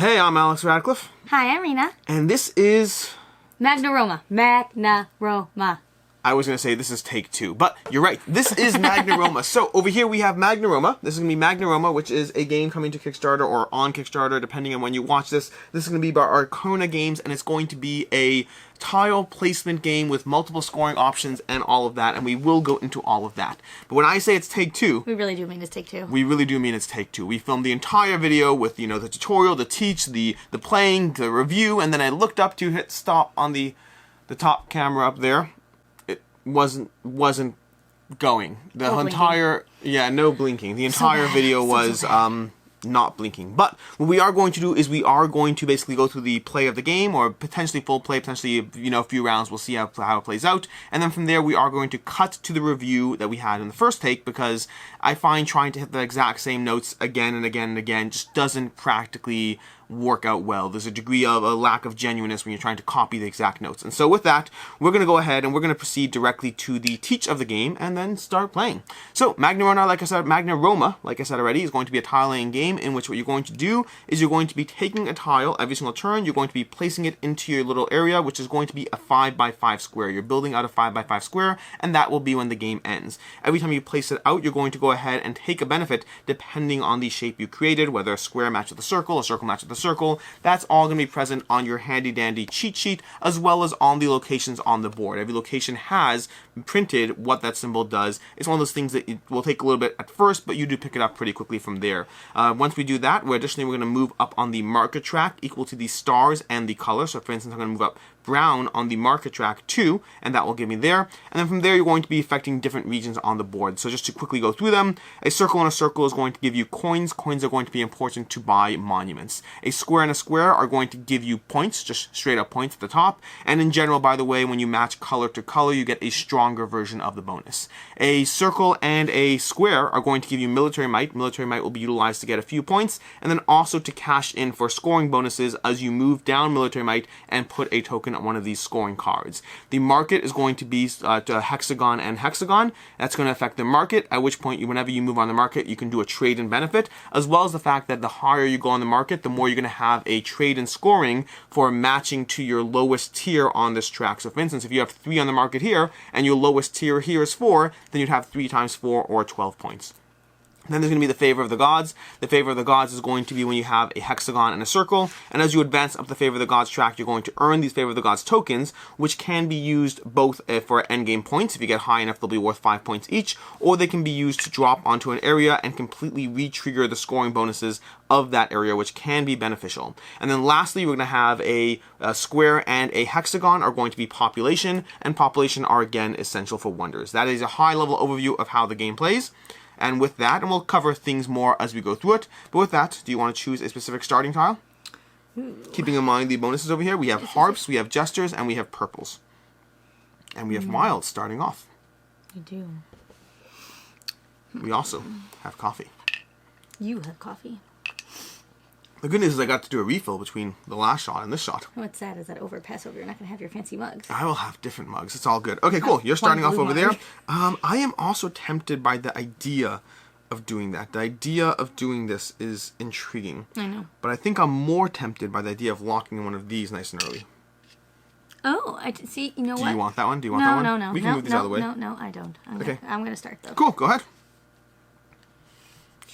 Hey, I'm Alex Radcliffe. Hi, I'm Rena. And this is... Magna Roma. Magna Roma. I was going to say this is take 2, but you're right. This is Magna Roma. So over here we have Magna Roma. This is going to be Magna Roma, which is a game coming to Kickstarter or on Kickstarter, depending on when you watch this. This is going to be by Archona Games, and it's going to be a tile placement game with multiple scoring options and all of that, and we will go into all of that. But when I say it's take 2... We really do mean it's take 2. We really do mean it's take 2. We filmed the entire video with, the tutorial, the teach, the playing, the review, and then I looked up to hit stop on the top camera up there. Wasn't going. The no entire blinking. Yeah, no blinking. The entire video was not blinking. But what we are going to do is we are going to basically go through the play of the game, or potentially full play, potentially a few rounds. We'll see how it plays out, and then from there we are going to cut to the review that we had in the first take, because I find trying to hit the exact same notes again and again and again just doesn't practically work out well. There's a degree of a lack of genuineness when you're trying to copy the exact notes. And so with that, we're going to go ahead and we're going to proceed directly to the teach of the game and then start playing. So Magna Roma, like I said already, is going to be a tile laying game in which what you're going to do is you're going to be taking a tile every single turn. You're going to be placing it into your little area, which is going to be a 5x5 square. You're building out a 5x5 square, and that will be when the game ends. Every time you place it out, you're going to go ahead and take a benefit depending on the shape you created, whether a square matches with a circle matches with a circle. That's all going to be present on your handy dandy cheat sheet, as well as on the locations on the board. Every location has printed what that symbol does. It's one of those things that it will take a little bit at first, but you do pick it up pretty quickly from there. Once we do that, we're going to move up on the marker track equal to the stars and the color. So for instance, I'm going to move up brown on the marker track 2, and that will give me there. And then from there, you're going to be affecting different regions on the board. So just to quickly go through them, a circle and a circle is going to give you coins. Coins are going to be important to buy monuments. A square and a square are going to give you points, just straight up points at the top. And in general, by the way, when you match color to color, you get a stronger version of the bonus. A circle and a square are going to give you military might. Military might will be utilized to get a few points, and then also to cash in for scoring bonuses as you move down military might and put a token on one of these scoring cards. The market is going to be to hexagon and hexagon. That's going to affect the market, at which point whenever you move on the market, you can do a trade and benefit, as well as the fact that the higher you go on the market, the more you're going to have a trade and scoring for matching to your lowest tier on this track. So for instance, if you have 3 on the market here, and your lowest tier here is 4, then you'd have 3 times 4 or 12 points. Then there's going to be the favor of the gods. The favor of the gods is going to be when you have a hexagon and a circle. And as you advance up the favor of the gods track, you're going to earn these favor of the gods tokens, which can be used both for endgame points. If you get high enough, they'll be worth 5 points each, or they can be used to drop onto an area and completely re-trigger the scoring bonuses of that area, which can be beneficial. And then lastly, we're going to have a square and a hexagon are going to be population, and population are again essential for wonders. That is a high-level overview of how the game plays. And with that, and we'll cover things more as we go through it, but with that, do you want to choose a specific starting tile? Ooh. Keeping in mind the bonuses over here, we have harps, we have gestures, and we have purples. And we have wilds starting off. You do. We also have coffee. You have coffee. The good news is I got to do a refill between the last shot and this shot. What's sad is that over Passover, you're not going to have your fancy mugs. I will have different mugs. It's all good. Okay, cool. You're starting off over there. I am also tempted by the idea of doing that. The idea of doing this is intriguing. I know. But I think I'm more tempted by the idea of locking one of these nice and early. Oh, I see. You know what? Do you want that one? Do you want that one? No. We can move these out of the way. No, I don't. Okay. I'm going to start, though. Cool, go ahead.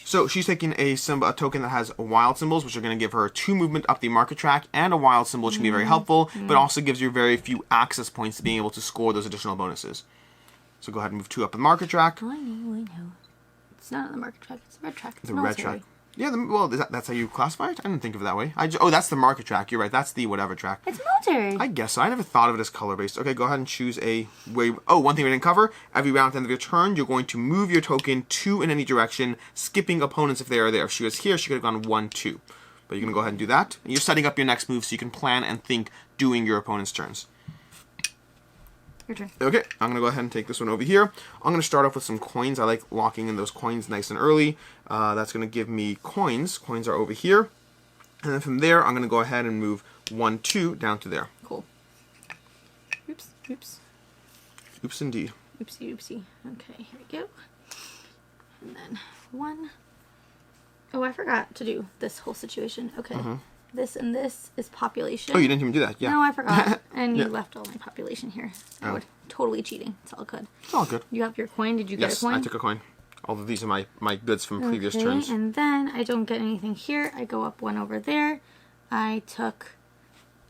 So she's taking a token that has wild symbols, which are going to give her 2 movement up the market track, and a wild symbol, which can be very helpful, but also gives you very few access points to being able to score those additional bonuses. So go ahead and move 2 up the market track. I know. It's not on the market track. It's the red track. It's the red track. Yeah, well, that's how you classify it? I didn't think of it that way. That's the market track. You're right. That's the whatever track. It's military. I guess so. I never thought of it as color-based. Okay, go ahead and choose a way. Oh, one thing we didn't cover. Every round at the end of your turn, you're going to move your token 2 in any direction, skipping opponents if they are there. If she was here, she could have gone 1, 2. But you're going to go ahead and do that. And you're setting up your next move so you can plan and think doing your opponent's turns. Your turn. Okay, I'm going to go ahead and take this one over here. I'm going to start off with some coins. I like locking in those coins nice and early. That's going to give me coins. Coins are over here. And then from there, I'm going to go ahead and move 1, 2 down to there. Cool. Oops. Oops, indeed. Oopsie. Okay, here we go. And then 1. Oh, I forgot to do this whole situation. Okay. This and this is population. Oh, you didn't even do that. Yeah. No, I forgot. And you Yeah. left all my population here. Oh. Totally cheating. It's all good. It's all good. You have your coin. Did you get a Yes, coin? I took a coin. Although these are my goods from previous Okay, turns. and then I don't get anything here. I go up one over there. I took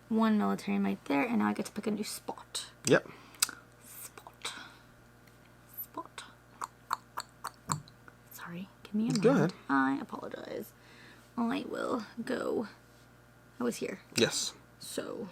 one military might there, and now I get to pick a new spot. Yep. Spot. Sorry, give me a moment. Go ahead. I apologize. I will go. I was here. Yes. So.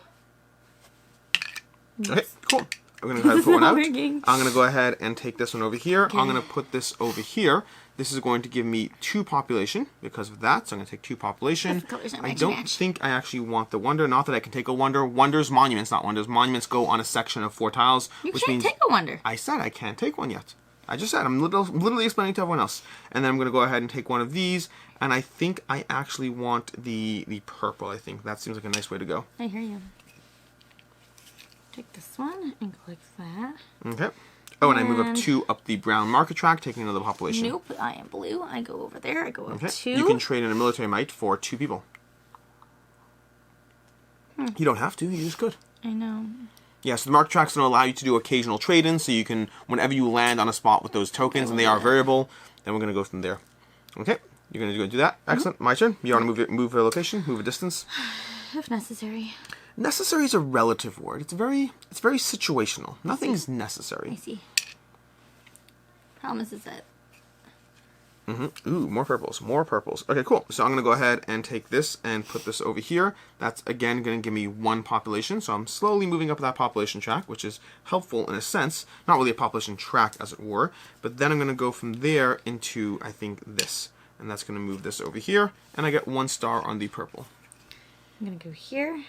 Okay, cool. I'm going to go ahead and put one out. Working. I'm going to go ahead and take this one over here. Okay. I'm going to put this over here. This is going to give me 2 population because of that. So I'm going to take 2 population. I don't think I actually want the wonder. Not that I can take a wonder. Wonders, monuments, not wonders. Monuments go on a section of 4 tiles. You which can't means take a wonder. I said I can't take one yet. I just said. I'm literally explaining to everyone else. And then I'm going to go ahead and take one of these. And I think I actually want the purple. I think that seems like a nice way to go. I hear you. Take this one and click that. Okay. Oh, and I move up 2 up the brown market track, taking another population. Nope, I am blue. I go over there. I go up Okay. 2. You can trade in a military might for 2 people. You don't have to. You just could. I know. Yeah, so the market track's going to allow you to do occasional trade-ins, so you can, whenever you land on a spot with those tokens, and they are variable, then we're going to go from there. Okay. You're going to go do that. Excellent. My turn. You want to move a location, move a distance? If necessary. Necessary is a relative word. It's very situational. Nothing's necessary. I see. Promise is it. Ooh, more purples, more purples. Okay, cool. So I'm going to go ahead and take this and put this over here. That's, again, going to give me 1 population. So I'm slowly moving up that population track, which is helpful in a sense. Not really a population track, as it were. But then I'm going to go from there into, I think, this. And that's going to move this over here. And I get 1 star on the purple. I'm going to go here.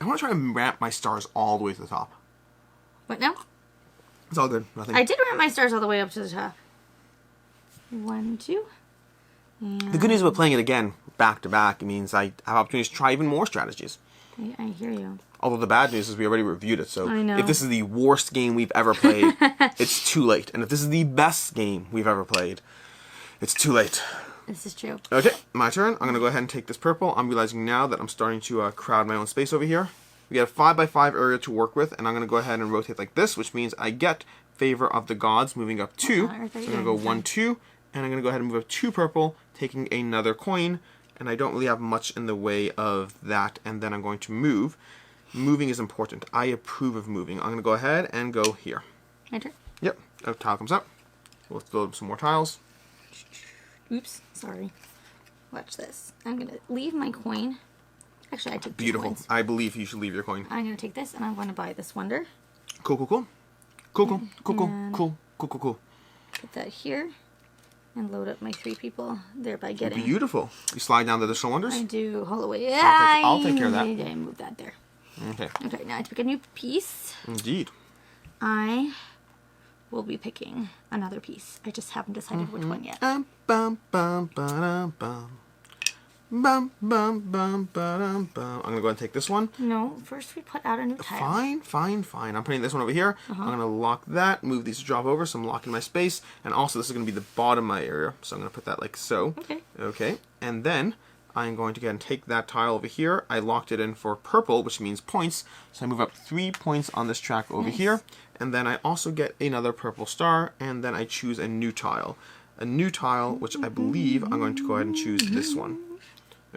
I want to try and ramp my stars all the way to the top. What now? It's all good. Nothing. I did ramp my stars all the way up to the top. 1, 2. The good news about playing it again, back to back, it means I have opportunities to try even more strategies. I hear you. Although the bad news is we already reviewed it, so I know. if this is the worst game we've ever played, it's too late. And if this is the best game we've ever played, it's too late. This is true. Okay, my turn. I'm going to go ahead and take this purple. I'm realizing now that I'm starting to crowd my own space over here. We got a 5x5 area to work with, and I'm going to go ahead and rotate like this, which means I get favor of the gods moving up 2. So I'm going to go 1, 2, and I'm going to go ahead and move up 2 purple, taking another coin, and I don't really have much in the way of that, and then I'm going to move. Moving is important. I approve of moving. I'm going to go ahead and go here. My turn. Yep, a tile comes up. Let's build up some more tiles. Oops, sorry. Watch this. I'm going to leave my coin. Actually, I take 2 Beautiful. coins. I believe you should leave your coin. I'm going to take this, and I'm going to buy this wonder. Cool, cool, cool. Cool, cool, cool, cool, And- cool, cool, cool, cool. Put that here. And load up my 3 people, thereby getting... Beautiful. You slide down the additional wonders? I do Holloway. I'll take care of that. I move that there. Okay. Okay, now I have to pick a new piece. Indeed. I will be picking another piece. I just haven't decided which one yet. Bum, bum, ba-dum, bum. Bum, bum, bum, ba-dum, bum. I'm going to go ahead and take this one. No, first we put out a new tile. Fine, fine, fine. I'm putting this one over here. I'm going to lock that, move these to drop over, so I'm locking my space. And also, this is going to be the bottom of my area, so I'm going to put that like so. Okay. Okay. And then I'm going to go ahead and take that tile over here. I locked it in for purple, which means points. So I move up 3 points on this track over here. And then I also get another purple star, and then I choose a new tile. A new tile, which I believe I'm going to go ahead and choose this one.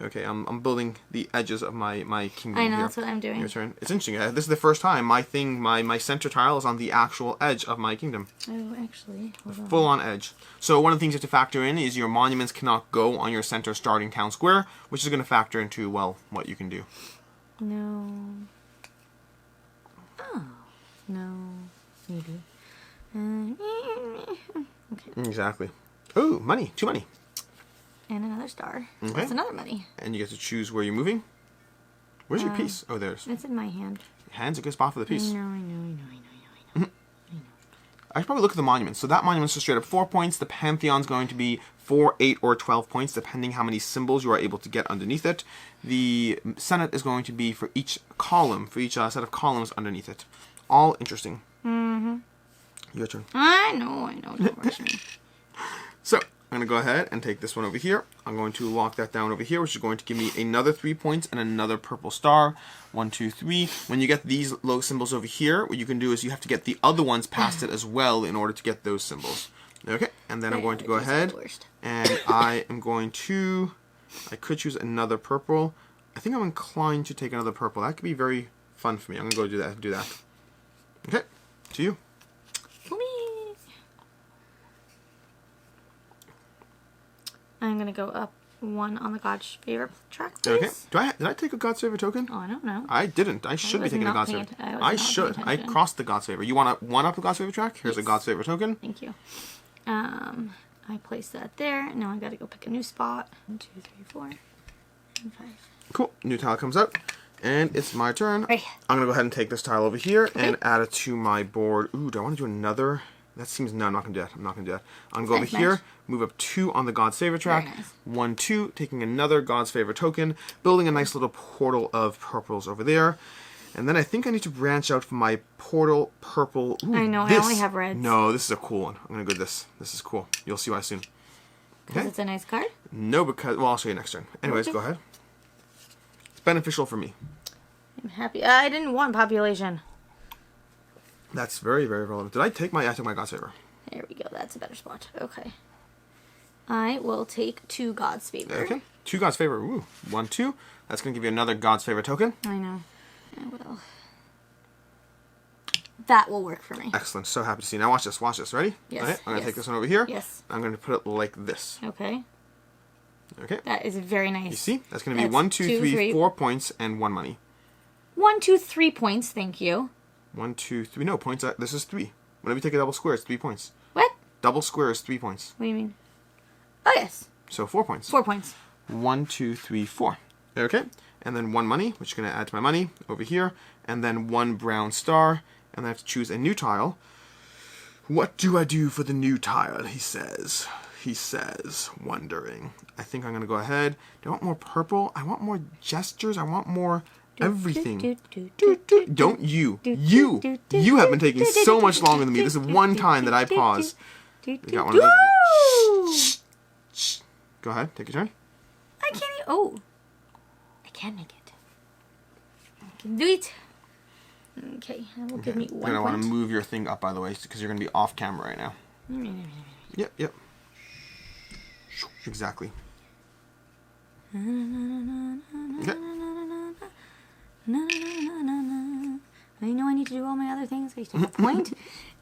Okay, I'm building the edges of my kingdom I know, here. that's what I'm doing. Your turn. It's interesting. This is the first time my center tile is on the actual edge of my kingdom. Oh, actually, hold on. Full on edge. So one of the things you have to factor in is your monuments cannot go on your center starting town square, which is going to factor into, well, what you can do. No. Oh. No. Maybe. Okay. Exactly. Oh, money. 2 money. And another star. Okay. That's another money. And you get to choose where you're moving. Where's your piece? Oh, there's. It's in my hand. Hand's a good spot for the piece. I know. I should probably look at the monuments. So that monument's just straight up 4 points. The Pantheon's going to be 4, 8, or 12 points, depending how many symbols you are able to get underneath it. The Senate is going to be for each column, for each set of columns underneath it. All interesting. Your turn. I know. Don't rush me. So, I'm I'm going to go ahead and take this one over here. I'm going to lock that down over here, which is going to give me another 3 points and another purple star. 1, 2, 3. When you get these low symbols over here, what you can do is you have to get the other ones past it as well in order to get those symbols. Okay, and then I'm going to go ahead and I am going to... I could choose another purple. I think I'm inclined to take another purple. That could be very fun for me. I'm going to go do that. Okay, to you. I'm going to go up 1 on the God's Favor track, please. Okay. Did I take a God's Favor token? Oh, I don't know. I didn't. I should be taking a God's Favor. I should. I crossed the God's Favor. You want one up the God's Favor track? Here's a God's Favor token. Thank you. I place that there. Now I got to go pick a new spot. 1, 2, 3, 4, and 5. Cool. New tile comes out. And it's my turn. Right. I'm going to go ahead and take this tile over here and add it to my board. Ooh, do I want to do another? That seems... No, I'm not going to do that. I'm not going to do that. I'm going to go over here, move up 2 on the God's Favor track. Very nice. 1, 2, taking another God's Favor token, building a nice little portal of purples over there. And then I think I need to branch out from my portal purple. Ooh, I know, I only have reds. No, this is a cool one. I'm going to go with this. This is cool. You'll see why soon. Because it's a nice card? No, because... Well, I'll show you next turn. Anyways, go ahead. It's beneficial for me. I'm happy. I didn't want population. That's very, very relevant. Did I take my... I took my God's Favor. There we go. That's a better spot. Okay. I will take 2 God's Favor. Okay. 2 God's Favor. Ooh. 1, 2. That's going to give you another God's Favor token. I know. I will. That will work for me. Excellent. So happy to see. Now watch this. Watch this. Ready? Yes. Okay. I'm going to take this one over here. Yes. I'm going to put it like this. Okay. Okay. That is very nice. You see? That's going to be 1, 2, 3, 4 points and 1 money. 1, 2, 3 points. Thank you. 1, 2, 3. No, points. This is 3. Whenever you take a double square, it's 3 points. What? Double square is 3 points. What do you mean? Oh, yes. So 4 points. 4 points. 1, 2, 3, 4. Okay. And then 1 money, which is going to add to my money over here. And then 1 brown star. And I have to choose a new tile. What do I do for the new tile? He says. He says, wondering. I think I'm going to go ahead. Do I want more purple? I want more gestures. I want more everything. Don't you. You have been taking so much longer than me. This is one time that I pause. We got one of those. Shh. Go ahead. Take your turn. I can't even... Oh. I can make it. I can do it. Okay. That will give me 1 point. I want to move your thing up, by the way, because you're going to be off camera right now. Yep. Exactly. Okay. I know I need to do all my other things. I take a point,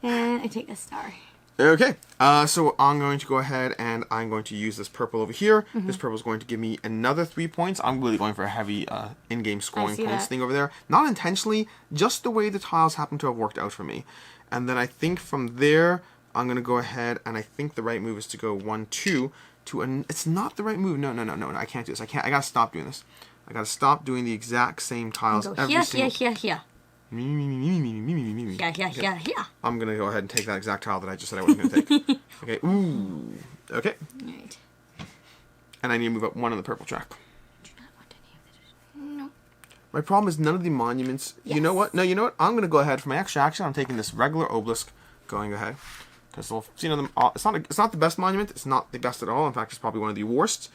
and I take a star. Okay, so I'm going to go ahead and I'm going to use this purple over here. This purple is going to give me another 3 points. I'm really going for a heavy in-game scoring points thing over there. Not intentionally, just the way the tiles happen to have worked out for me. And then I think from there, I'm going to go ahead and I think the right move is to go 1, 2 to an... It's not the right move. No, I can't do this. I got to stop doing this. I got to stop doing the exact same tiles every single... Here. Yeah. I'm going to go ahead and take that exact tile that I just said I wasn't going to take. Okay, ooh. Okay. Right. And I need to move up 1 on the purple track. Do not want any of this. No. My problem is none of the monuments... Yes. You know what? No, you know what? I'm going to go ahead for my extra action. I'm taking this regular obelisk going ahead. Because we'll see them. It's not the best monument. It's not the best at all. In fact, it's probably one of the worst.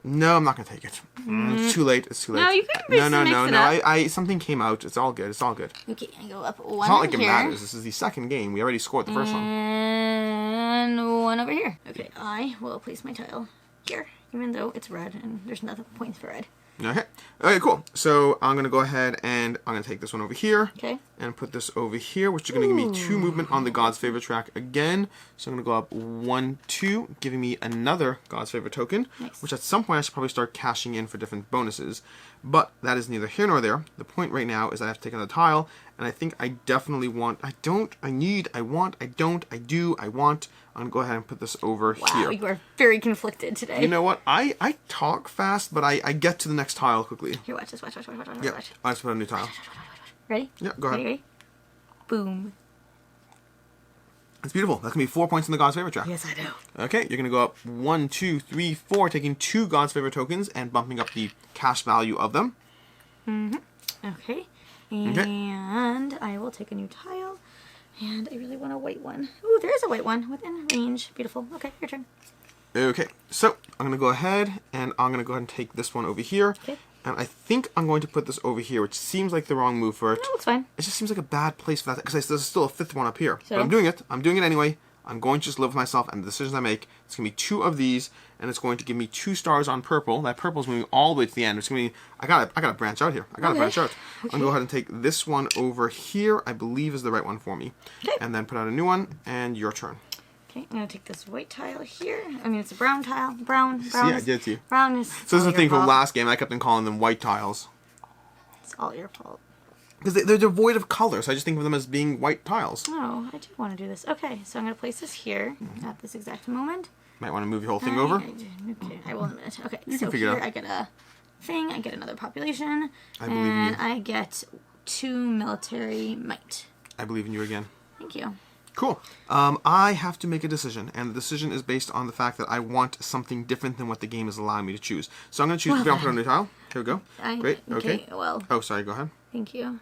No, I'm not going to take it. It's too late. It's too late. No, you can No. Something came out. It's all good. It's all good. Okay, I go up 1 It's not like here. it matters. This is the second game. We already scored the first one. And 1 over here. Okay, I will place my tile here, even though it's red and there's nothing points for red. Okay, cool. So I'm going to go ahead and I'm going to take this one over here. Okay. And put this over here, which is going to give me 2 movement on the God's Favor track again. So I'm going to go up 1, 2, giving me another God's Favor token, which at some point I should probably start cashing in for different bonuses. But that is neither here nor there. The point right now is I have to take another tile, and I think I definitely want, I'm going to go ahead and put this over here. Wow, you are very conflicted today. You know what? I talk fast, but I get to the next tile quickly. Here, watch this. Watch. Yeah, I just put a new tile. Ready? Yeah, go ahead. Ready? Boom. It's beautiful. That's going to be 4 points in the God's Favor track. Yes, I know. Okay, you're going to go up 1, 2, 3, 4, taking 2 God's Favor tokens and bumping up the cash value of them. Okay. And I will take a new tile. And I really want a white one. Ooh, there is a white one within range. Beautiful. Okay, your turn. Okay, so I'm going to go ahead and I'm going to go ahead and take this one over here. Okay. And I think I'm going to put this over here, which seems like the wrong move for it. No, it's fine. It just seems like a bad place for that, because there's still a fifth one up here. So? But I'm doing it. I'm doing it anyway. I'm going to just live with myself and the decisions I make. It's going to be 2 of these, and it's going to give me 2 stars on purple. That purple is moving all the way to the end. It's going to be, I gotta branch out here. I gotta branch out. I'm going to go ahead and take this one over here, I believe is the right one for me. Okay. And then put out a new one, and your turn. Okay, I'm going to take this white tile here. I mean, it's a brown tile. Brown. See, I did too. Brown is So this is the thing from last game. I kept on calling them white tiles. It's all your fault. Because they're devoid of color, so I just think of them as being white tiles. Oh, I do want to do this. Okay, so I'm going to place this here at this exact moment. Might want to move your whole thing over. Okay, I will in a minute. Okay, You so can figure it here out. I get a thing, I get another population, I believe in and you. I get 2 military might. I believe in you again. Thank you. Cool. I have to make a decision, and the decision is based on the fact that I want something different than what the game is allowing me to choose. So I'm going to choose to put on a new tile. Here we go. Great. Okay. Well, Oh, sorry. Go ahead. thank you.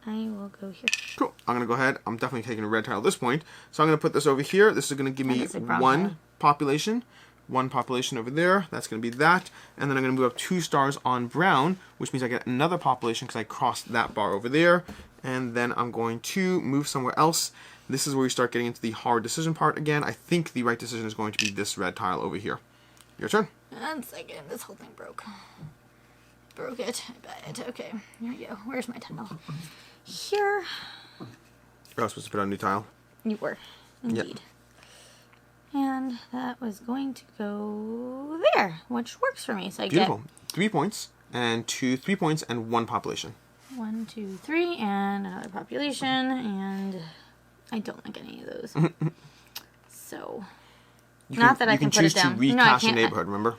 I will go here. Cool. I'm going to go ahead. I'm definitely taking a red tile at this point. So I'm going to put this over here. This is going to give me That is a brown 1 tile. population. 1 population over there. That's going to be that. And then I'm going to move up 2 stars on brown, which means I get another population because I crossed that bar over there. And then I'm going to move somewhere else. This is where we start getting into the hard decision part again. I think the right decision is going to be this red tile over here. Your turn. 1 second. This whole thing broke. Broke it. I bet. Okay. Here we go. Where's my tile? Here. I was supposed to put on a new tile. You were. Indeed. And that was going to go there, which works for me. So I Beautiful. 3 points, and 3 points, and 1 population. get 1, 2, 3, and another population, and I don't like any of those. So, not that I can put it down. You can choose to No, I recache a can't. neighborhood, remember?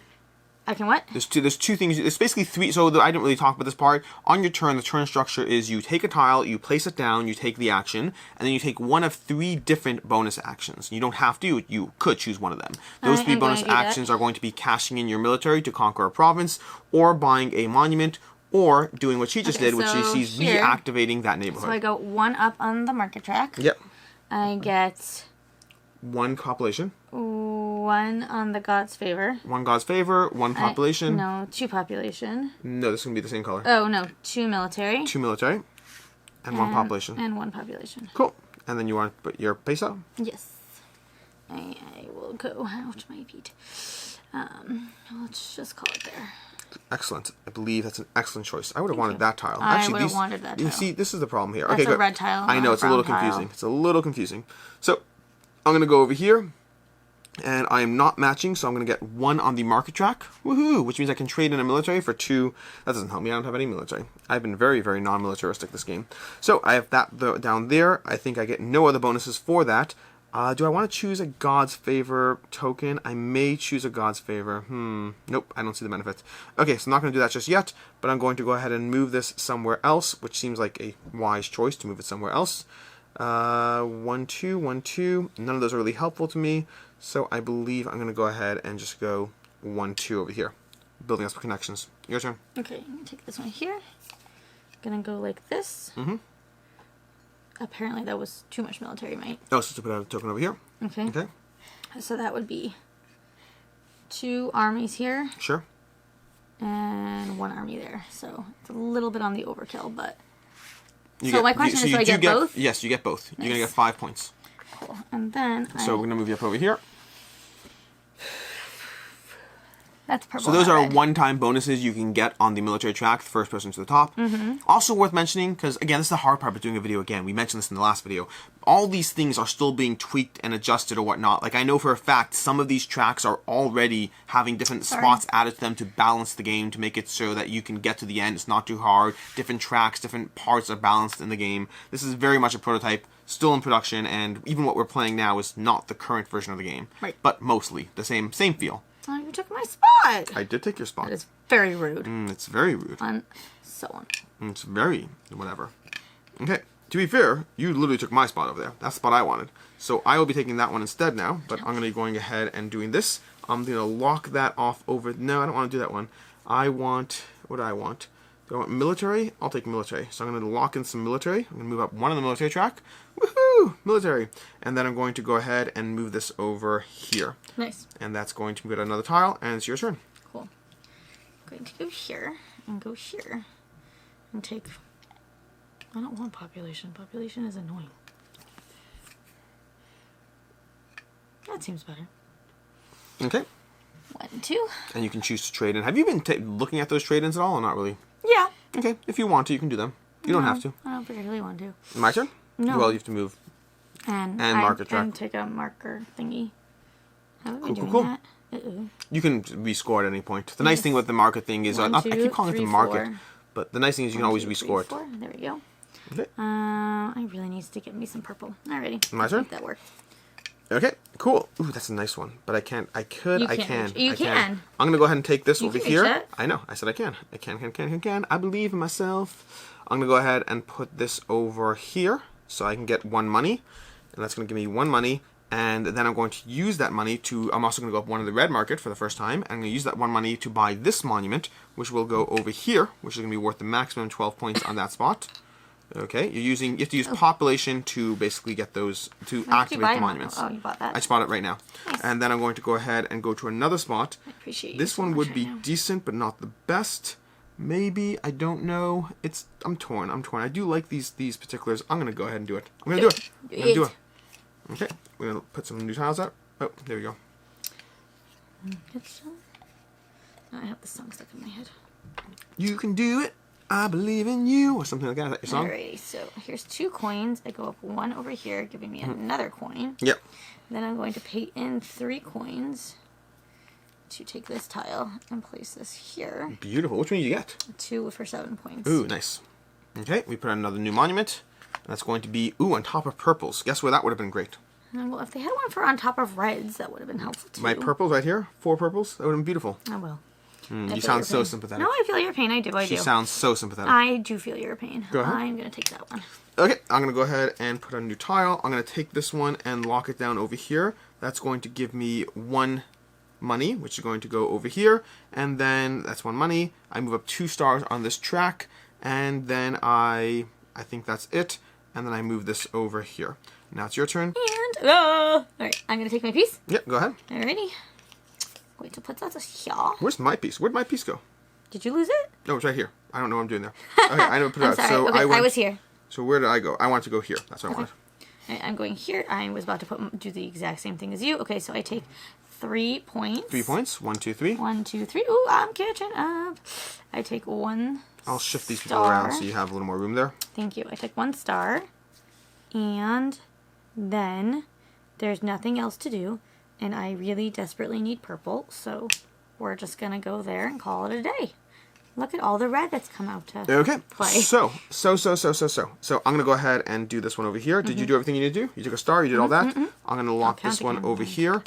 I can what? There's two things. It's basically 3. So I didn't really talk about this part. On your turn, the turn structure is you take a tile, you place it down, you take the action, and then you take one of 3 different bonus actions. You don't have to. You could choose one of them. Those 3 I'm going bonus to do that. actions are going to be cashing in your military to conquer a province, or buying a monument, or doing what she just Okay, did, which so is here- reactivating that So I neighborhood. go 1 up on the market track. Yep. I get 1 population. 1 on the God's favor. 1 God's favor, 1 population. No, 2 population. No, this is going to be the same color. Oh, no, 2 military. 2 military, and 1 population. And 1 population. Cool. And then you want to put your peso? Yes. I will go. Ouch, my feet. Let's just call it there. Excellent. I believe that's an excellent choice. I would have wanted you. that tile. I would have wanted that You tile. see, this is the problem here. That's okay, a good. red tile, I not know, a it's a little brown tile. confusing. It's a little confusing. So, I'm going to go over here, and I am not matching, so I'm going to get 1 on the market track. Woohoo! Which means I can trade in a military for 2. That doesn't help me. I don't have any military. I've been very, very non-militaristic this game. So, I have that down there. I think I get no other bonuses for that. Do I want to choose a God's Favor token? I may choose a God's Favor. Nope, I don't see the benefit. Okay, so I'm not going to do that just yet, but I'm going to go ahead and move this somewhere else, which seems like a wise choice to move it somewhere else. 1, 2, 1, 2. None of those are really helpful to me, so I believe I'm going to go ahead and just go 1, 2 over here. Building up some connections. Your turn. Okay, I'm going to take this one here. Gonna go like this. Apparently that was too much military might. Oh, so to put out a token over here. Okay. Okay, So that would be 2 armies here sure. and 1 army there. So it's a little bit on the overkill, but... You So my question is, you do I get both? Yes, you get both. You're going to Nice. get 5 points. Cool. And then So we're going to move you up over here. that's purple. So those not are red. one-time bonuses you can get on the military track, the first person to the top. Also worth mentioning, because again, this is the hard part about doing a video again. We mentioned this in the last video. All these things are still being tweaked and adjusted or whatnot. Like I know for a fact some of these tracks are already having different spots added to them to balance the game, to make it so that you can get to the end. It's not too hard. Different tracks, different parts are balanced in the game. This is very much a prototype, still in production, and even what we're playing now is not the current version of the game. Right. But mostly the same feel. Oh, you took my spot. I did take your spot. That is very rude. It's very rude. And so on. It's very whatever. Okay. To be fair, you literally took my spot over there. That's the spot I wanted. So I will be taking that one instead now. But I'm going to be going ahead and doing this. I'm going to lock that off over... No, I don't want to do that one. I want... What do I want? Do I want military? I'll take military. So I'm going to lock in some military. I'm going to move up one on the military track. Woohoo! Military. And then I'm going to go ahead and move this over here. Nice. And that's going to go to another tile, and it's your turn. Cool. I'm going to go here and go here and take... I don't want population. Population is annoying. That seems better. Okay. 1, 2. And you can choose to trade in. Have you been looking at those trade-ins at all, or not really? Yeah. Okay. If you want to, you can do them. You don't have to. I don't particularly want to. My turn? No. Well, you have to move. And marker track. And take a marker thingy. Haven't been doing Cool. that. Uh-oh. You can rescore at any point. The nice thing with the marker thing is... 1, 2, I keep calling 3, it the market. 4. But the nice thing is you can always 1, 2, rescore 3, 4. There we go. it. Okay. I really need to get me some purple. Alrighty. My turn? Make that work. Okay, cool. Ooh, that's a nice one. But I can't. I could. I can. You can. I'm going to go ahead and take this over can here. reach it. I know. I said I can. I can. I believe in myself. I'm going to go ahead and put this over here so I can get 1 money. And that's going to give me 1 money. And then I'm going to use that money to... I'm also going to go up one of the red market for the first time. And I'm going to use that 1 money to buy this monument, which will go over here, which is going to be worth the maximum 12 points on that spot. Okay, you have to use population to basically get those, to activate the monuments. Oh, you bought that. I bought it right now. Nice. And then I'm going to go ahead and go to another spot. I appreciate you This so one much would right be now. decent, but not the best. Maybe, I don't know. I'm torn. I do like these particulars. I'm going to go ahead and do it. I'm going to do it. I'm going to do it. Okay, we're going to put some new tiles out. Oh, there we go. I have the song stuck in my head. You can do it. I believe in you, or something like that. Is that your song? Alrighty, so here's 2 coins. I go up 1 over here, giving me another coin. Yep. Then I'm going to pay in 3 coins to take this tile and place this here. Beautiful. Which one did you get? 2 for 7 points. Ooh, nice. Okay, we put another new monument. And that's going to be, on top of purples. Guess where that would have been great? Well, if they had one for on top of reds, that would have been helpful too. My purples right here, 4 purples. That would have been beautiful. I will. You sound so sympathetic. No, I feel your pain. I do. She sounds so sympathetic. I do feel your pain. Go ahead. I'm going to take that one. Okay, I'm going to go ahead and put a new tile. I'm going to take this one and lock it down over here. That's going to give me 1 money, which is going to go over here. And then that's 1 money. I move up 2 stars on this track. And then I think that's it. And then I move this over here. Now it's your turn. And, alright, I'm going to take my piece. Yep, go ahead. Alrighty. Going to put that here. Where's my piece? Where'd my piece go? Did you lose it? No, it's right here. I don't know what I'm doing there. Okay, I know put it I'm out. sorry. So okay, I was here. So where did I go? I want to go here. That's what I wanted. I'm going here. I was about to do the exact same thing as you. Okay, so I take 3 points. 3 points. 1, 2, 3. 1, 2, 3. Ooh, I'm catching up. I take 1 I'll shift these people around so you have a little more room there. Thank you. I take 1 star. And then there's nothing else to do. And I really desperately need purple. So we're just going to go there and call it a day. Look at all the red that's come out to Okay. play. So I'm going to go ahead and do this one over here. Did you do everything you need to do? You took a star, you did all that. I'm going to lock this one over here.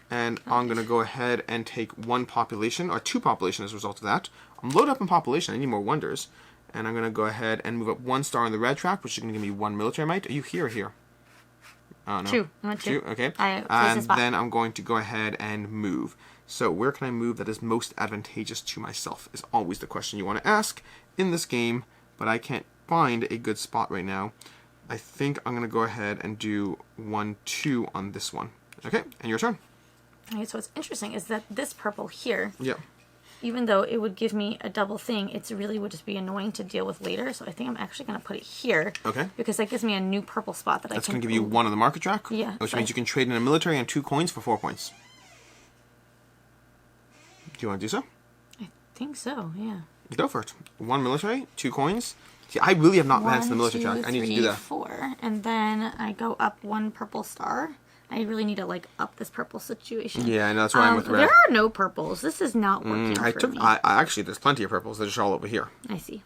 And I'm going to go ahead and take 1 population, or 2 population as a result of that. I'm loaded up in population. I need more wonders. And I'm going to go ahead and move up 1 star on the red track, which is going to give me 1 military might. Are you here or here? Oh, no. 2. I want 2. Okay. And then I'm going to go ahead and move. So where can I move that is most advantageous to myself is always the question you want to ask in this game, but I can't find a good spot right now. I think I'm going to go ahead and do 1, 2 on this one. Okay, and your turn. Okay, so what's interesting is that this purple here, Yeah. even though it would give me a double thing, it's really would just be annoying to deal with later. So I think I'm actually going to put it here. Okay. Because that gives me a new purple spot that That's I can... going to give you 1 on the market track. Yeah. Which means you can trade in a military and 2 coins for 4 points. Do you want to do so? I think so, yeah. Go for it. 1 military, 2 coins. See, I really have not managed the military track. I need to do that. 4. And then I go up 1 purple star. I really need to, like, up this purple situation. Yeah, I know. That's why I'm with red. There are no purples. This is not working for me. I actually, there's plenty of purples. They're just all over here. I see.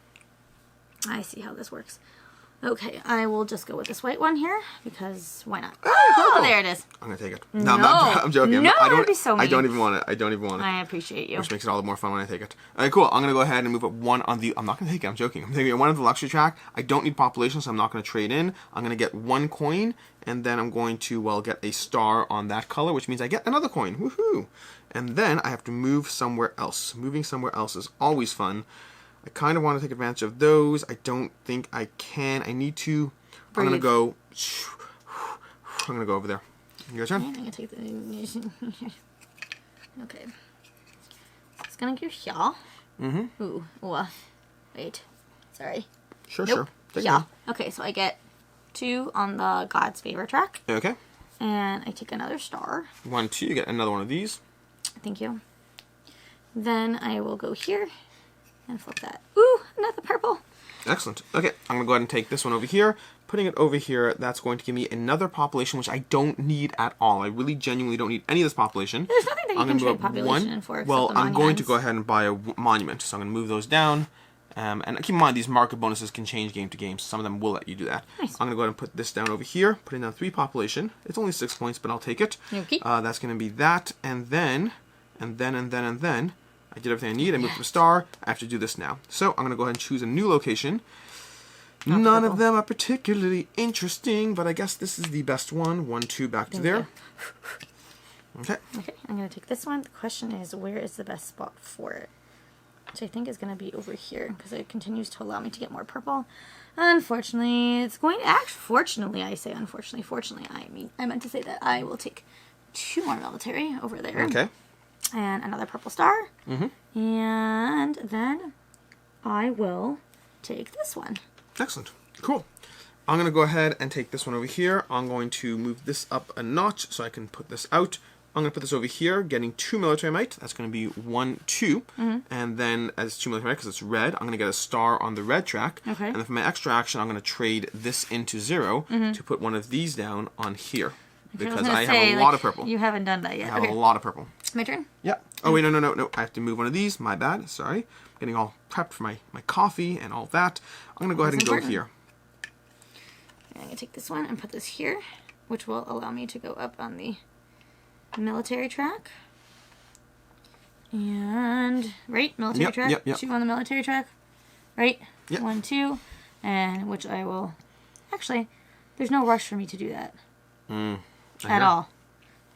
I see how this works. Okay, I will just go with this white one here, because why not? Oh, there it is. I'm going to take it. No. I'm joking. No, I don't, that'd be so mean. I don't even want it. I don't even want it. I appreciate you. Which makes it all the more fun when I take it. Alright, cool. I'm going to go ahead and move up 1 on the... I'm not going to take it. I'm joking. I'm taking 1 on the luxury track. I don't need population, so I'm not going to trade in. I'm going to get 1 coin, and then I'm going to, well, get a star on that color, which means I get another coin. Woohoo! And then I have to move somewhere else. Moving somewhere else is always fun. I kind of want to take advantage of those. I don't think I can. I need to. Breathe. I'm going to go over there. Your turn. I'm going to take the... Okay. It's going to go here. Mm-hmm. Ooh. Wait. Sorry. Sure, Nope. sure. Take Yeah. it. Okay, so I get 2 on the God's Favor track. Okay. And I take another star. 1, 2. You get another one of these. Thank you. Then I will go here and flip that. Ooh, another purple. Excellent. Okay, I'm going to go ahead and take this one over here. Putting it over here, that's going to give me another population, which I don't need at all. I really genuinely don't need any of this population. There's nothing that you can trade population in for. Well, except the I'm going to monuments. go ahead and buy a monument, so I'm going to move those down. And keep in mind, these market bonuses can change game to game, so some of them will let you do that. Nice. I'm going to go ahead and put this down over here, putting down 3 population. It's only 6 points, but I'll take it. Okay. That's going to be that, and then, I did everything I need. I moved to a star. I have to do this now. So I'm going to go ahead and choose a new location. None of them are particularly interesting, but I guess this is the best one. 1, 2, back to there. Okay. Okay, I'm going to take this one. The question is, where is the best spot for it? Which I think is going to be over here, because it continues to allow me to get more purple. Unfortunately, it's going to... Fortunately, I say unfortunately. Fortunately, I meant to say that I will take 2 more military over there. Okay. And another purple star. Mm-hmm. And then I will take this one. Excellent. Cool. I'm going to go ahead and take this one over here. I'm going to move this up a notch so I can put this out. I'm going to put this over here, getting 2 military might. That's going to be 1, 2. And then as 2 military might, because it's red, I'm going to get a star on the red track. Okay. And then for my extra action, I'm going to trade this into 0 to put one of these down on here. Because I have a lot of purple. You haven't done that yet. I have a lot of purple. My turn? Yeah. Oh, wait, no. I have to move one of these. My bad. Sorry. Getting all prepped for my coffee and all that. I'm going to go ahead and go here. I'm going to take this one and put this here, which will allow me to go up on the military track. And, right? Military track? Yep. 2 on the military track. Right? Yep. 1, 2. And which I will... Actually, there's no rush for me to do that. At all.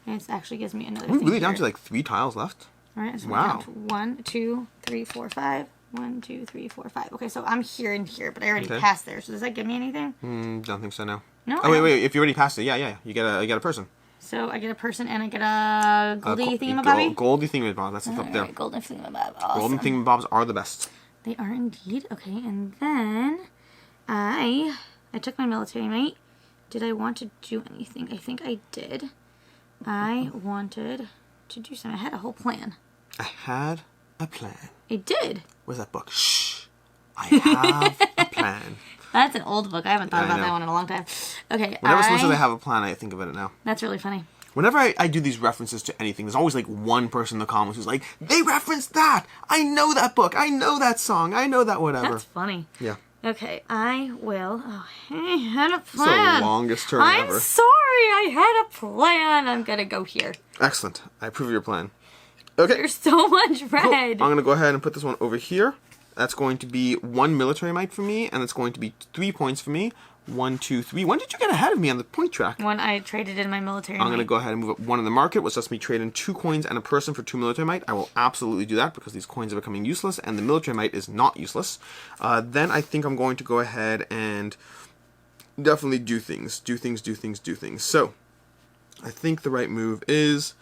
It actually gives me another Are we thing really down here. to like 3 tiles left? Alright, so Wow. wow. 1, 2, 3, 4, 5. 1, 2, 3, 4, 5. Okay, so I'm here and here, but I already passed there. So does that give me anything? Don't think so, no. No. Oh, wait. If you already passed it, yeah. You get a person. So I get a person and I get a goldy thingamabobby? Goldy thingamabob. That's up there. Alright, golden thingamabob. Awesome. Golden thingamabobs are the best. They are indeed. Okay, and then I took my military might. Did I want to do anything? I think I did. I wanted to do something. I had a whole plan. I had a plan. I did. Where's that book? Shh. I have a plan. That's an old book. I haven't thought Yeah, I about know. that one in a long time. Okay, Whenever someone says I have a plan, I think about it now. That's really funny. Whenever I do these references to anything, there's always like one person in the comments who's like, they referenced that! I know that book! I know that song! I know that whatever. That's funny. Yeah. Okay, I will... Oh, I had a It's plan. the longest turn I'm ever. sorry, I had a plan. I'm gonna go here. Excellent. I approve of your plan. Okay. There's so much red. Cool. I'm going to go ahead and put this one over here. That's going to be 1 military might for me, and it's going to be 3 points for me. 1, 2, 3. When did you get ahead of me on the point track? When I traded in my military I'm going to might. go ahead and move up 1 in the market, which lets me trade in 2 coins and a person for 2 military might. I will absolutely do that because these coins are becoming useless, and the military might is not useless. Then I think I'm going to go ahead and definitely do things. Do things. So, I think the right move is...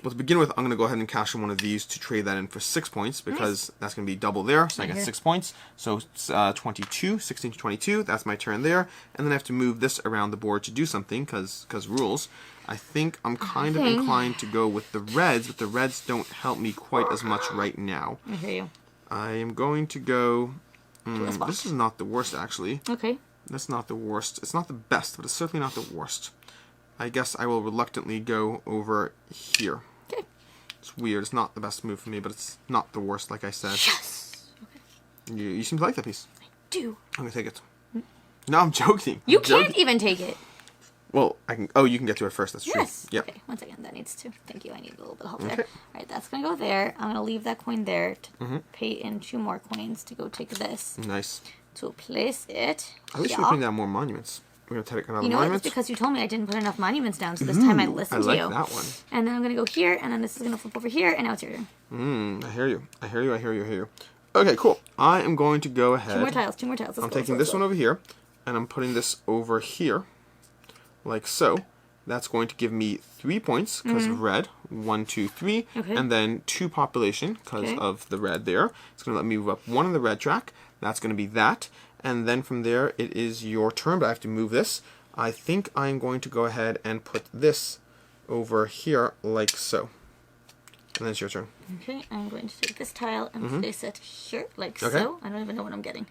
Well, to begin with, I'm going to go ahead and cash in one of these to trade that in for 6 points because that's going to be double there. So I get 6 points. So 22, 16 to 22. That's my turn there. And then I have to move this around the board to do something because rules. I think I'm kind of inclined to go with the reds, but the reds don't help me quite as much right now. I hear you. I am going to go... this is not the worst, actually. Okay. That's not the worst. It's not the best, but it's certainly not the worst. I guess I will reluctantly go over here. Okay. It's weird. It's not the best move for me, but it's not the worst, like I said. Yes. Okay. You seem to like that piece. I do. I'm going to take it. No, I'm joking. You I'm joking. can't even take it. Well, I can... Oh, you can get to it first. That's true. Yes. Yep. Okay, 1 second. That needs to. Thank you. I need a little bit of help Okay. there. All right, that's going to go there. I'm going to leave that coin there to pay in 2 more coins to go take this. Nice. To place it. At least here. we're putting down more monuments. We're going to take another You know what? monument. It's because you told me I didn't put enough monuments down, so this time I listened to you. I like that one. And then I'm going to go here, and then this is going to flip over here, and now it's your turn. I hear you. Okay, cool. I am going to go ahead. Two more tiles, two more tiles. I'm taking this one over here, and I'm putting this over here, like so. That's going to give me 3 points because of red. 1, 2, 3. Okay. And then 2 population because of the red there. It's going to let me move up 1 on the red track. That's going to be that. And then from there, it is your turn, but I have to move this. I think I'm going to go ahead and put this over here like so. And then it's your turn. Okay, I'm going to take this tile and place it here like Okay. so. I don't even know what I'm getting.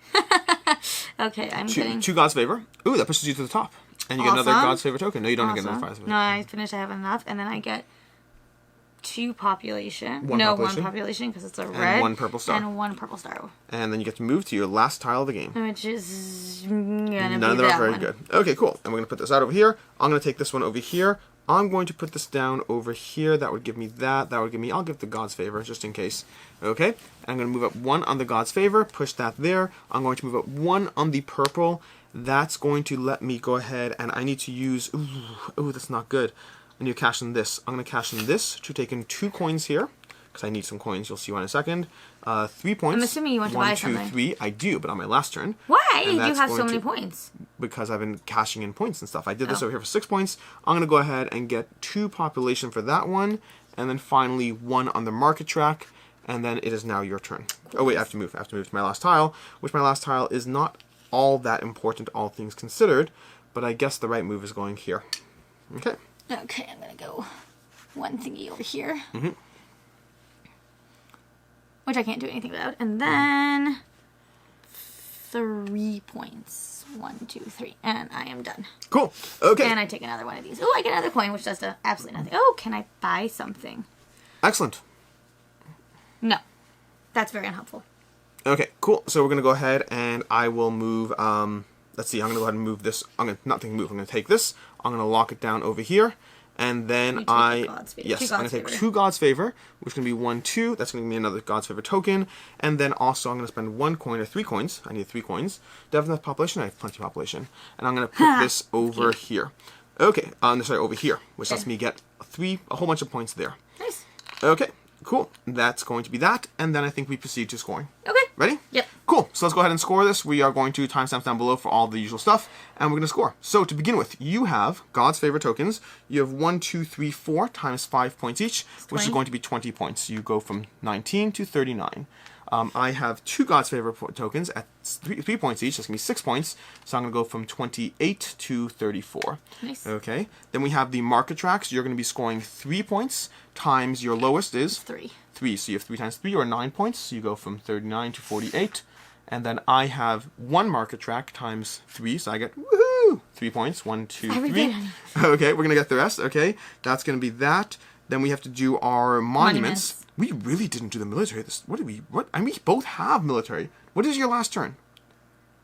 Okay, I'm getting... 2 God's Favor. Ooh, that pushes you to the top. And you get another God's Favor token. No, you don't get another God's Favor. No, I finished. I have enough. And then I get 2 population. One population. 1 population because it's a red. And 1 purple star. And 1 purple star. And then you get to move to your last tile of the game. Which is gonna None be of them are that very one. good. Okay, cool. And we're going to put this out over here. I'm going to take this one over here. I'm going to put this down over here. That would give me that. That would give me... I'll give the God's Favor just in case. Okay? And I'm going to move up 1 on the God's Favor. Push that there. I'm going to move up 1 on the purple. That's going to let me go ahead and I need to use... Ooh, that's not good. I need to cash in this. I'm going to cash in this to take in 2 coins here. Because I need some coins. You'll see why in a second. 3 points. I'm assuming you want to buy something. 1, 2, 3. I do, but on my last turn. Why? And You that's have so going many to- points. Because I've been cashing in points and stuff. I did this over here for 6 points. I'm going to go ahead and get 2 population for that one. And then finally 1 on the market track. And then it is now your turn. Oh wait, I have to move. I have to move to my last tile. Which my last tile is not all that important, all things considered. But I guess the right move is going here. Okay. Okay, I'm going to go 1 thingy over here. Which I can't do anything about. And then 3 points. 1, 2, 3. And I am done. Cool. Okay. And I take another one of these. Oh, I get another coin, which does absolutely nothing. Oh, can I buy something? Excellent. No. That's very unhelpful. Okay, cool. So we're going to go ahead and I will move, let's see, I'm going to go ahead and move this. I'm going to, not move, I'm going to take this. I'm going to lock it down over here. And then You take a God's Favor. yes, Two I'm going God's to take Favor. 2 God's Favor, which is going to be 1, 2. That's going to give me another God's Favor token. And then also I'm going to spend 1 coin or 3 coins. I need 3 coins. Do I have enough population? I have plenty of population. And I'm going to put this over here. Okay, sorry, over here, which lets me get a whole bunch of points there. Nice. Okay, cool. That's going to be that. And then I think we proceed to scoring. Okay. Ready? Yep. Cool. So let's go ahead and score this. We are going to timestamp down below for all the usual stuff, and we're going to score. So to begin with, you have God's Favor tokens. You have 1, 2, 3, 4 times 5 points each, which is 20. going to be 20 points. You go from 19 to 39. I have 2 God's Favor tokens at 3 points each. That's going to be 6 points. So I'm going to go from 28 to 34. Nice. Okay. Then we have the market tracks. You're going to be scoring 3 points times your lowest is 3. 3. So you have 3 times 3 or 9 points. So you go from 39 to 48. And then I have 1 market track times 3. So I get, woohoo, 3 points. 1, 2, 3. Okay, we're going to get the rest. Okay, that's going to be that. Then we have to do our monuments. We really didn't do the military. What? I mean, we both have military. What is your last turn?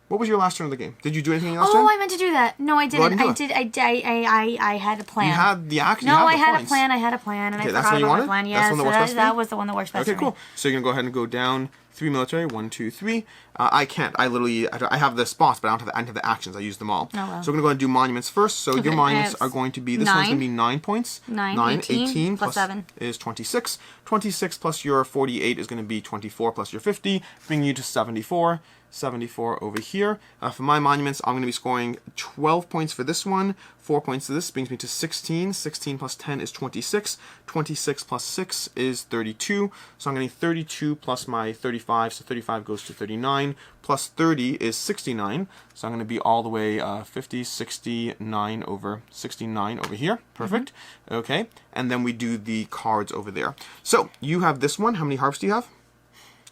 What was your last turn of the game? Did you do anything last turn? Oh, I meant to do that. No, I didn't. Go ahead and do I had a plan. You had the action. No, I the had points. a plan. I had a plan, and Okay, I that's forgot what you about my wanted? plan. That's Yes, the one that works best for that you? was the one that works best Okay, for me. cool. So you're going to go ahead and go down 3 military. 1, 2, 3. I can't. I have the spots, but I don't have the actions. I use them all. Oh, well. So we're going to go ahead and do monuments first. So Okay, your monuments I are have going to be, this one's going to be 9 points. 18 plus 7. Is 26. 26 plus your 48 is going to be 24 plus your 50, bringing you to 74. 74 over here. For my monuments, I'm going to be scoring 12 points for this one, 4 points to this, brings me to 16. 16 plus 10 is 26. 26 plus 6 is 32. So I'm getting 32 plus my 35, so 35 goes to 39. Plus 30 is 69. So I'm going to be all the way 50, 69 over 69 over here. Perfect. Okay. And then we do the cards over there. So you have this one. How many harps do you have?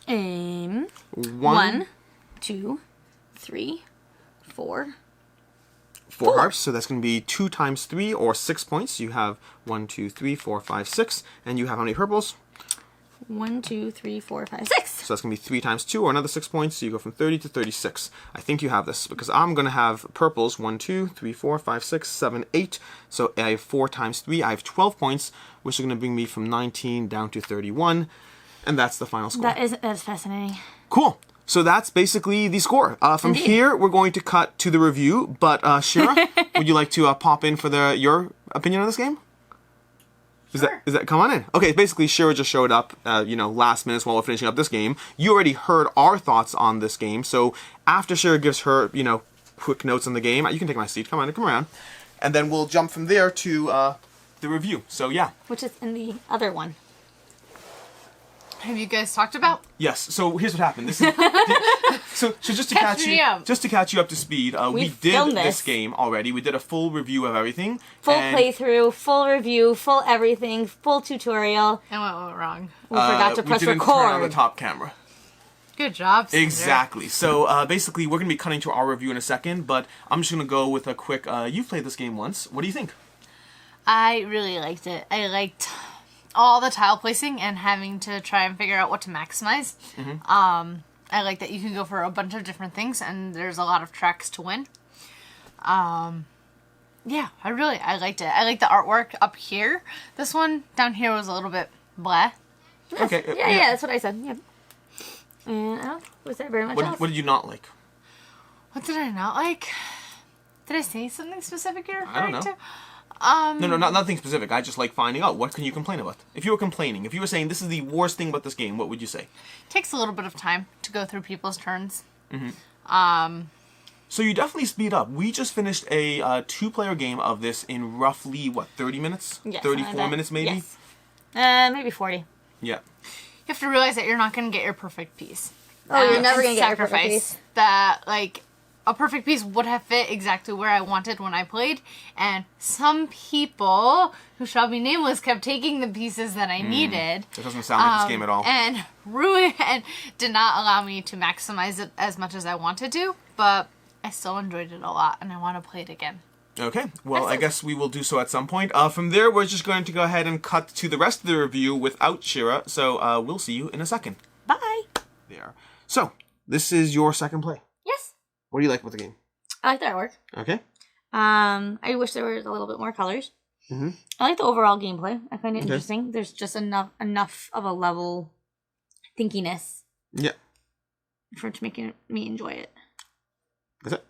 1, 2, 3, 4. 4 harps, so that's going to be 2 times 3 or 6 points. You have 1, 2, 3, 4, 5, 6. And you have how many purples? 1, 2, 3, 4, 5, 6. So that's going to be 3 times 2 or another 6 points. So you go from 30 to 36. I think you have this because I'm going to have purples 1, 2, 3, 4, 5, 6, 7, 8. So I have 4 times 3. I have 12 points, which is going to bring me from 19 down to 31. And that's the final score. That is fascinating. Cool. So that's basically the score. From here, we're going to cut to the review. But Shira, would you like to pop in for your opinion on this game? Is that come on in? Okay, basically Shira just showed up, last minute while we're finishing up this game. You already heard our thoughts on this game, so after Shira gives her, quick notes on the game, you can take my seat. Come around, and then we'll jump from there to the review. So yeah, which is in the other one. Have you guys talked about? Yes. So here's what happened. This is so just to catch you up to speed. We did this game already. We did a full review of everything. Full playthrough, full review, full everything, full tutorial. And what went wrong? We forgot to press we didn't record. Turn on the top camera. Good job, Sandra. Exactly. So basically, we're gonna be cutting to our review in a second, but I'm just gonna go with a quick. You've played this game once. What do you think? I really liked it. I liked all the tile placing and having to try and figure out what to maximize. I like that you can go for a bunch of different things and there's a lot of tracks to win. Yeah, I liked it. I like the artwork up here. This one down here was a little bit blah. Okay. Yeah, that's what I said. Yeah. And was there very much else? What did you not like? What did I not like? Did I say something specific you're referring I don't know. to? No, nothing specific. I just like finding out. What can you complain about? If you were complaining, if you were saying this is the worst thing about this game, what would you say? Takes a little bit of time to go through people's turns. So you definitely speed up. We just finished a 2-player game of this in roughly, 30 minutes? Yes, 34 minutes maybe? Yes. Maybe 40. Yeah. You have to realize that you're not going to get your perfect piece. Oh, you're never going to get your perfect piece. That, a perfect piece would have fit exactly where I wanted when I played, and some people, who shall be nameless, kept taking the pieces that I needed. That doesn't sound like this game at all. And did not allow me to maximize it as much as I wanted to, but I still enjoyed it a lot, and I want to play it again. Okay, well, I guess we will do so at some point. From there, we're just going to go ahead and cut to the rest of the review without Shira, so we'll see you in a second. Bye! There. So, this is your second play. Yes. What do you like about the game? I like the artwork. Okay. I wish there was a little bit more colors. I like the overall gameplay. I find it interesting. There's just enough of a level thinkiness. Yeah. For it to make me enjoy it. Is it?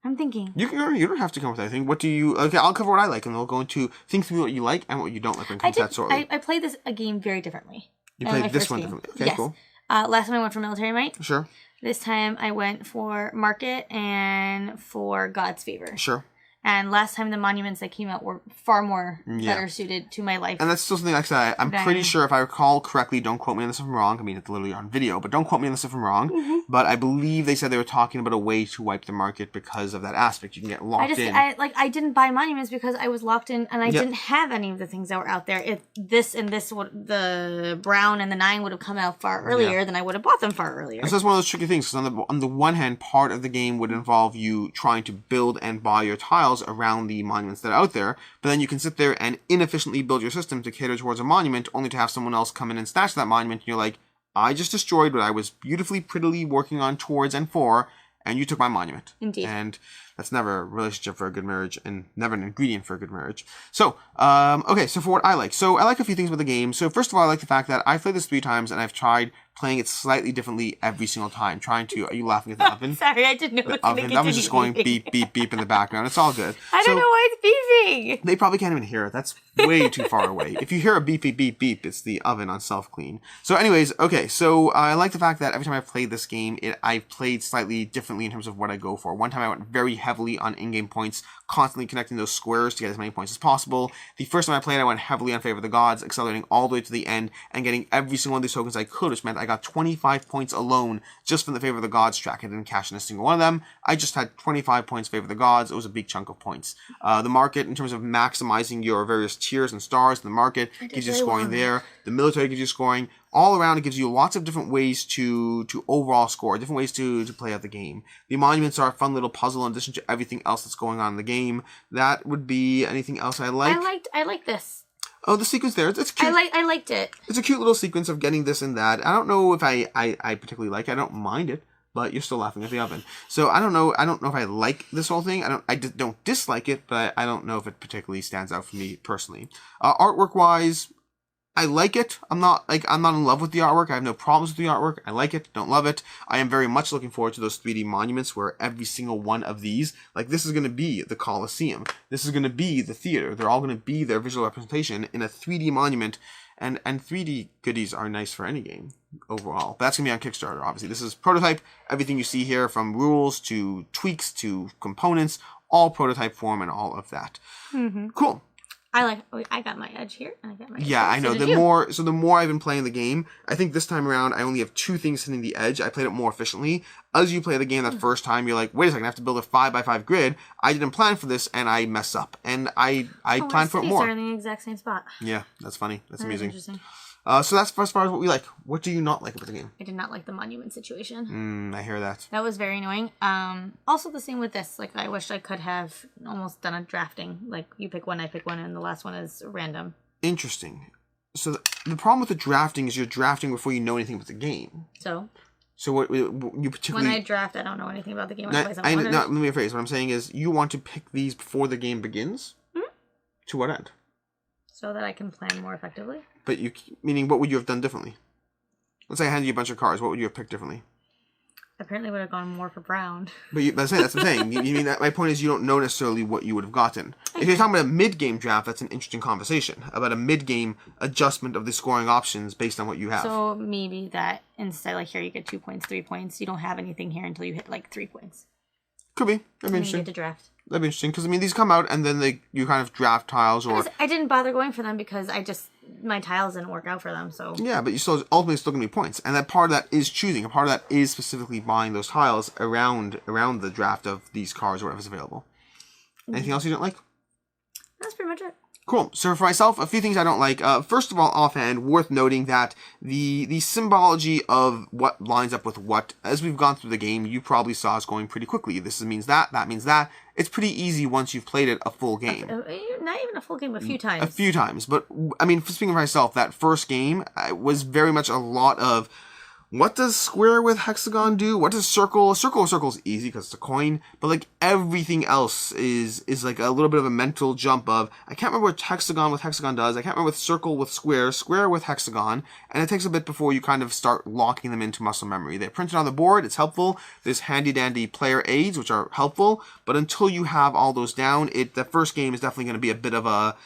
I'm thinking. You don't have to come with anything. What do you... Okay, I'll cover what I like, and we'll go into think through what you like and what you don't like when it comes to that shortly. I played a game very differently. You played this one differently. Okay, yes. Cool. Last time I went for Military Might. Sure. This time I went for Market and for God's Favor. Sure. And last time the monuments that came out were far more better suited to my life. And that's still something like I said. I'm pretty sure, if I recall correctly, don't quote me on this if I'm wrong. I mean, it's literally on video, but don't quote me on this if I'm wrong. But I believe they said they were talking about a way to wipe the market because of that aspect. You can get locked in. I didn't buy monuments because I was locked in and I didn't have any of the things that were out there. If the brown and the 9 would have come out far earlier, then I would have bought them far earlier. And so that's one of those tricky things, because on the one hand, part of the game would involve you trying to build and buy your tiles around the monuments that are out there, but then you can sit there and inefficiently build your system to cater towards a monument, only to have someone else come in and snatch that monument, and you're like, I just destroyed what I was beautifully, prettily working on towards and for, and you took my monument. Indeed. And that's never a relationship for a good marriage, and never an ingredient for a good marriage. So, okay, so for what I like. So I like a few things about the game. So first of all, I like the fact that I've played this 3 times, and I've tried playing it slightly differently every single time. Are you laughing at the oven? Sorry, I didn't know it was going to continue. The oven's just going beep, beep, beep in the background. It's all good. I don't know why it's beeping. They probably can't even hear it. That's way too far away. If you hear a beep, beep, beep, beep, it's the oven on self-clean. So anyways, okay, so I like the fact that every time I've played this game, I've played slightly differently in terms of what I go for. One time I went very heavily on in-game points, constantly connecting those squares to get as many points as possible. The first time I played, I went heavily on favor of the gods, accelerating all the way to the end and getting every single one of these tokens I could, which meant I got 25 points alone just from the favor of the gods track. I didn't cash in a single one of them. I just had 25 points favor of the gods. It was a big chunk of points. The market, in terms of maximizing your various tiers and stars in the market, gives you scoring there. The military gives you scoring. All around, it gives you lots of different ways to overall score, different ways to play out the game. The monuments are a fun little puzzle in addition to everything else that's going on in the game. That would be anything else I like. I like this. Oh, the sequence there. It's cute. I liked it. It's a cute little sequence of getting this and that. I don't know if I particularly like it. I don't mind it, but you're still laughing at the oven. So I don't know if I like this whole thing. I don't dislike it, but I don't know if it particularly stands out for me personally. Artwork wise, I like it. I'm not in love with the artwork. I have no problems with the artwork. I like it. Don't love it. I am very much looking forward to those 3D monuments where every single one of these, like this is going to be the Colosseum. This is going to be the theater. They're all going to be their visual representation in a 3D monument. And 3D goodies are nice for any game overall. But that's going to be on Kickstarter, obviously. This is prototype. Everything you see here, from rules to tweaks to components, all prototype form and all of that. Mm-hmm. Cool. I got my edge here, and I got my edge Yeah, here. I know. The more I've been playing the game, I think this time around I only have 2 things hitting the edge. I played it more efficiently. As you play the game that first time, you're like, wait a second, I have to build a 5x5 grid. I didn't plan for this, and I mess up. And I planned for it more. They're in the exact same spot. Yeah, that's funny. That's amusing. Interesting. So that's as far as what we like. What do you not like about the game? I did not like the monument situation. I hear that. That was very annoying. Also the same with this. Like, I wish I could have almost done a drafting. Like, you pick one, I pick one, and the last one is random. Interesting. So the problem with the drafting is you're drafting before you know anything about the game. So what you particularly... When I draft, I don't know anything about the game. Let me rephrase. What I'm saying is you want to pick these before the game begins? Mm-hmm. To what end? So that I can plan more effectively. But meaning, what would you have done differently? Let's say I handed you a bunch of cards. What would you have picked differently? Apparently would have gone more for brown. But that's what I'm saying. You mean that my point is you don't know necessarily what you would have gotten. If you're talking about a mid-game draft, that's an interesting conversation about a mid-game adjustment of the scoring options based on what you have. So maybe that instead, like, here you get 2 points, 3 points. You don't have anything here until you hit like 3 points. Could be. That'd be interesting. You get to draft. That'd be interesting because these come out and then you kind of draft tiles or. I didn't bother going for them because my tiles didn't work out for them. So yeah, but you ultimately still gonna be points, and that part of that is choosing. A part of that is specifically buying those tiles around the draft of these cards or whatever's available. Anything else you didn't like? That's pretty much it. Cool. So for myself, a few things I don't like. First of all, offhand, worth noting that the symbology of what lines up with what, as we've gone through the game, you probably saw us going pretty quickly. This means that means that. It's pretty easy once you've played it a full game. Not even a full game, a few times. A few times. But, I mean, speaking for myself, that first game was very much a lot of... What does square with hexagon do? What does circle? Circle is easy because it's a coin, but like everything else is like a little bit of a mental jump of, I can't remember what hexagon with hexagon does. I can't remember what circle with square, square with hexagon, and it takes a bit before you kind of start locking them into muscle memory. They're printed on the board, it's helpful. There's handy dandy player aids, which are helpful, but until you have all those down, the first game is definitely going to be a bit of a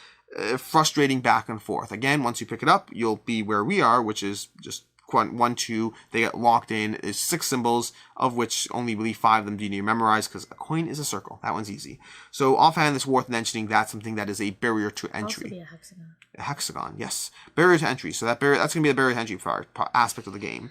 frustrating back and forth. Again, once you pick it up, you'll be where we are, which is just 1, 2, they get locked in. Is 6 symbols, of which only really 5 of them do you need to memorize, because a coin is a circle. That one's easy. So offhand, it's worth mentioning that's something that is a barrier to entry. Also be a hexagon. A hexagon, yes. Barrier to entry. So that's going to be the barrier to entry aspect of the game.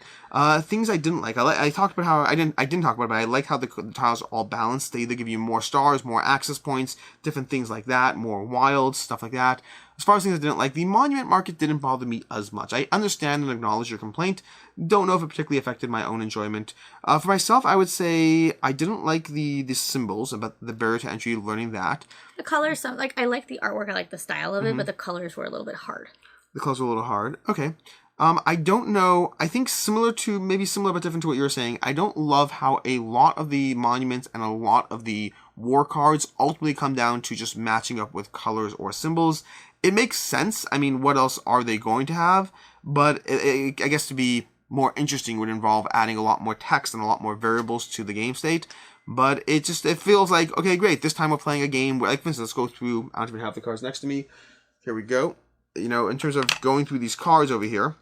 Things I didn't like. I talked about how I didn't talk about it, but I like how the tiles are all balanced. They either give you more stars, more access points, different things like that, more wilds, stuff like that. As far as things I didn't like, the monument market didn't bother me as much. I understand and acknowledge your complaint. Don't know if it particularly affected my own enjoyment. For myself, I would say I didn't like the symbols, about the barrier to entry, learning that. The colors, I like the artwork, I like the style of it, but the colors were a little bit hard. The colors were a little hard. Okay. I don't know. I think similar but different to what you were saying. I don't love how a lot of the monuments and a lot of the war cards ultimately come down to just matching up with colors or symbols. It makes sense. I mean, what else are they going to have? But I guess to be more interesting would involve adding a lot more text and a lot more variables to the game state. But it feels like, okay, great. This time we're playing a game where, like, for instance, let's go through, I don't even have the cards next to me. Here we go. In terms of going through these cards over here.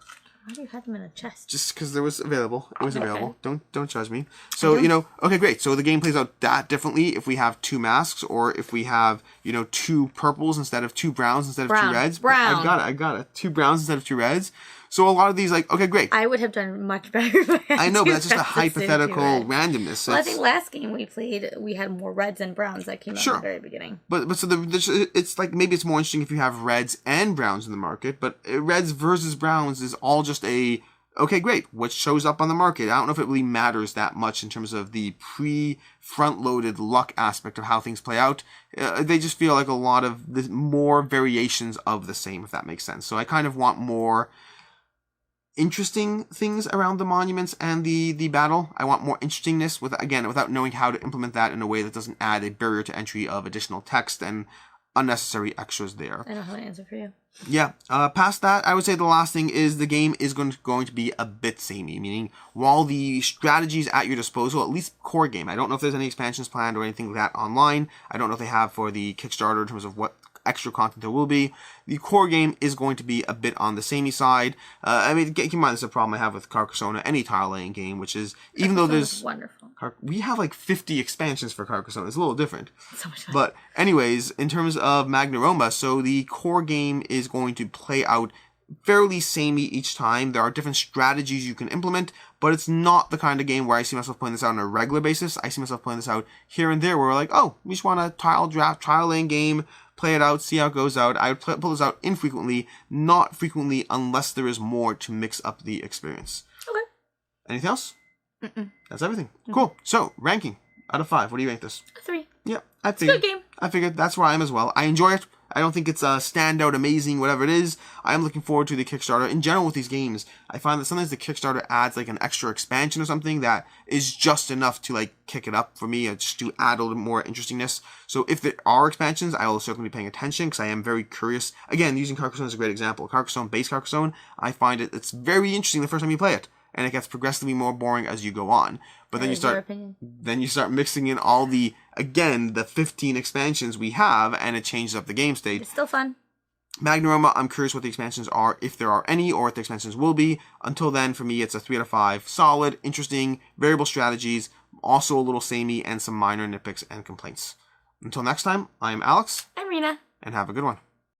Why do you have them in a chest? Just because it was available. It was available. Don't judge me. So, okay, great. So the game plays out that differently if we have 2 masks or if we have, 2 purples instead of 2 browns instead of 2 reds. Brown. I got it. 2 browns instead of 2 reds. So a lot of these, like, okay, great. I would have done much better if I had I know, but that's just a browns instead of hypothetical 2 reds. randomness. Well, I think last game we played, we had more reds and browns that came out at the very beginning. But so it's like, maybe it's more interesting if you have reds and browns in the market, but reds versus browns is all just okay, great, what shows up on the market. I don't know if it really matters that much in terms of the front-loaded luck aspect of how things play out. They just feel like a lot of more variations of the same, if that makes sense. So I kind of want more interesting things around the monuments and the battle. I want more interestingness without knowing how to implement that in a way that doesn't add a barrier to entry of additional text and unnecessary extras there. I don't have an answer for you. Yeah. Past that, I would say the last thing is the game is going to be a bit samey, meaning while the strategy's at your disposal, at least core game. I don't know if there's any expansions planned or anything like that online. I don't know if they have for the Kickstarter in terms of what extra content there will be. The core game is going to be a bit on the samey side. I mean, keep in mind, this is a problem I have with Carcassonne, any tile laying game, which is, even though there's... wonderful. We have like 50 expansions for Carcassonne. It's a little different. So much fun. But anyways, in terms of Magna Roma, so the core game is going to play out fairly samey each time. There are different strategies you can implement, but it's not the kind of game where I see myself playing this out on a regular basis. I see myself playing this out here and there where we're like, oh, we just want a tile laying game, play it out, see how it goes out. I would pull this out infrequently, not frequently unless there is more to mix up the experience. Okay. Anything else? That's everything. Cool. So, ranking out of 5. What do you rank this? 3. Yeah, I figured. Good game. I figured that's where I am as well. I enjoy it. I don't think it's a standout, amazing, whatever it is. I am looking forward to the Kickstarter. In general with these games, I find that sometimes the Kickstarter adds like an extra expansion or something that is just enough to like kick it up for me, just to add a little more interestingness. So if there are expansions, I will certainly be paying attention because I am very curious. Again, using Carcassonne is a great example. Base Carcassonne, I find it's very interesting the first time you play it. And it gets progressively more boring as you go on. But then you start mixing in all the 15 expansions we have, and it changes up the game state. It's still fun. Magna Roma, I'm curious what the expansions are, if there are any, or what the expansions will be. Until then, for me, it's a 3 out of 5. Solid, interesting, variable strategies, also a little samey, and some minor nitpicks and complaints. Until next time, I am Alex. I'm Rena. And have a good one.